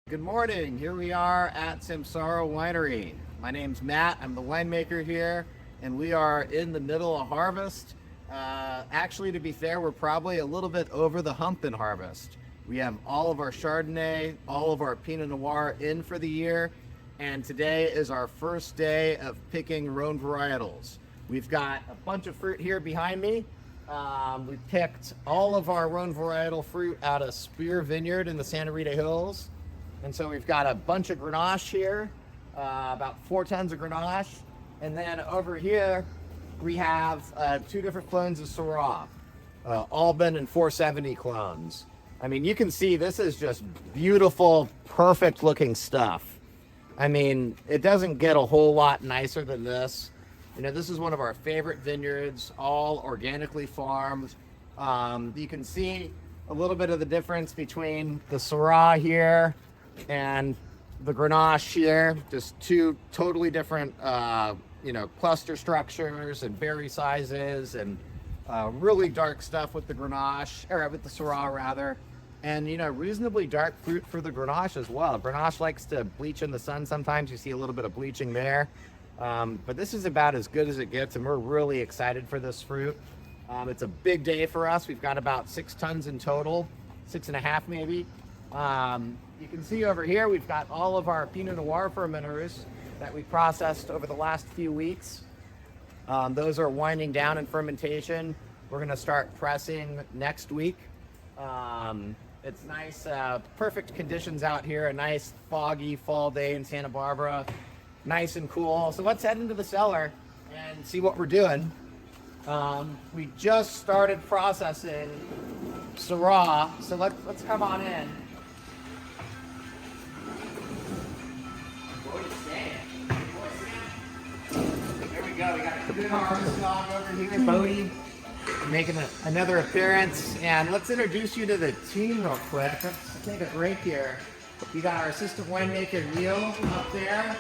Good morning. Here we are at Samsara Winery. My name's Matt. I'm the winemaker here, and we are in the middle of harvest. Actually, to be fair, we're probably a little bit over the hump in harvest. We have all of our Chardonnay, all of our Pinot Noir in for the year, and today is our first day of picking Rhone varietals. We've got a bunch of fruit here behind me. We picked all of our Rhone varietal fruit out of Spear Vineyard in the Santa Rita Hills. And so we've got a bunch of Grenache here, about 4 tons of Grenache. And then over here, we have 2 different clones of Syrah, all been in 470 clones. I mean, you can see this is just beautiful, perfect looking stuff. I mean, it doesn't get a whole lot nicer than this. You know, this is one of our favorite vineyards, all organically farmed. You can see a little bit of the difference between the Syrah here and the Grenache here. Just 2 totally different, cluster structures and berry sizes, and really dark stuff with the Grenache, or with the Syrah rather. And, reasonably dark fruit for the Grenache as well. Grenache likes to bleach in the sun sometimes. You see a little bit of bleaching there. But this is about as good as it gets, and we're really excited for this fruit. It's a big day for us. We've got about 6 tons in total, 6.5 maybe. You can see over here, we've got all of our Pinot Noir fermenters that we processed over the last few weeks. Those are winding down in fermentation. We're going to start pressing next week. It's nice, perfect conditions out here, a nice foggy fall day in Santa Barbara, nice and cool. So let's head into the cellar and see what we're doing. We just started processing Syrah, so let's come on in. There we go. We got a good harvest dog over here, Bodie, making another appearance. And let's introduce you to the team real quick. Let's take a break here. We got our assistant winemaker, Neil, up there.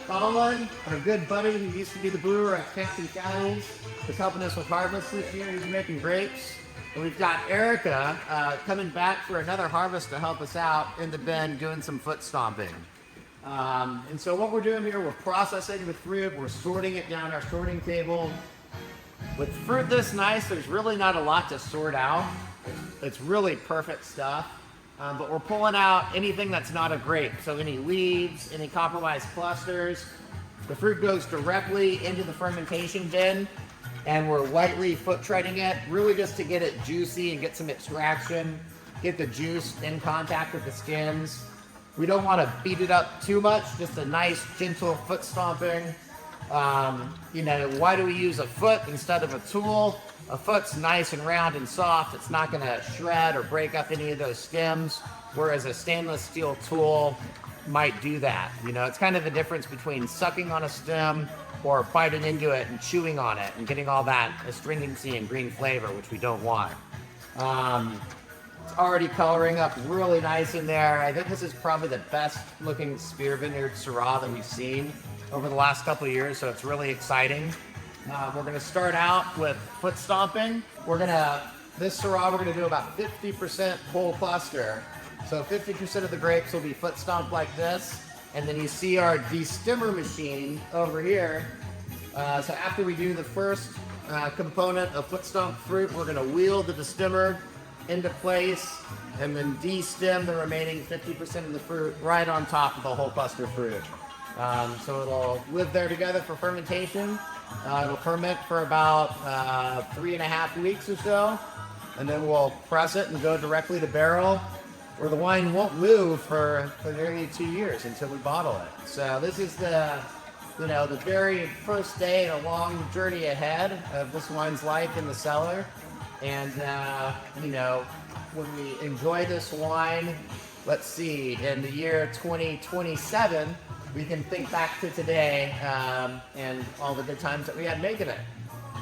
Colin, our good buddy who used to be the brewer at Kenton County, is helping us with harvest this year. He's making grapes. And we've got Erica coming back for another harvest to help us out in the bin doing some foot stomping. And so what we're doing here, we're processing the fruit, we're sorting it down our sorting table. With fruit this nice, there's really not a lot to sort out. It's really perfect stuff. But we're pulling out anything that's not a grape. So any leaves, any compromised clusters. The fruit goes directly into the fermentation bin, and we're lightly foot treading it, really just to get it juicy and get some extraction, get the juice in contact with the skins. We don't want to beat it up too much, just a nice gentle foot stomping. Why do we use a foot instead of a tool? A foot's nice and round and soft. It's not going to shred or break up any of those stems, whereas a stainless steel tool might do that. It's kind of the difference between sucking on a stem or biting into it and chewing on it and getting all that astringency and green flavor, which we don't want. It's already coloring up really nice in there. I think this is probably the best looking Spear Vineyard Syrah that we've seen over the last couple of years, so it's really exciting. We're going to start out with foot stomping. This Syrah, we're going to do about 50% whole cluster. So 50% of the grapes will be foot stomped like this. And then you see our destimmer machine over here. So after we do the first component of foot stomp fruit, we're going to wheel the destimmer into place and then destim the remaining 50% of the fruit right on top of the whole cluster fruit. So it'll live there together for fermentation. It'll ferment for about 3.5 weeks or so, and then we'll press it and go directly to barrel, where the wine won't move for nearly 2 years until we bottle it. So this is the very first day in a long journey ahead of this wine's life in the cellar. And when we enjoy this wine, let's see, in the year 2027, we can think back to today and all the good times that we had making it.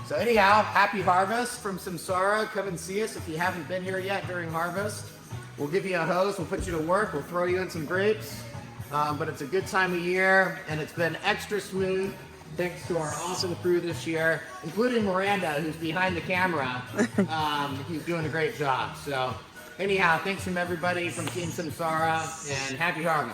So anyhow, happy harvest from Samsara. Come and see us if you haven't been here yet during harvest. We'll give you a hose, we'll put you to work, we'll throw you in some grapes. But it's a good time of year, and it's been extra smooth thanks to our awesome crew this year, including Miranda, who's behind the camera. He's doing a great job. So anyhow, thanks from everybody from Team Samsara, and happy harvest.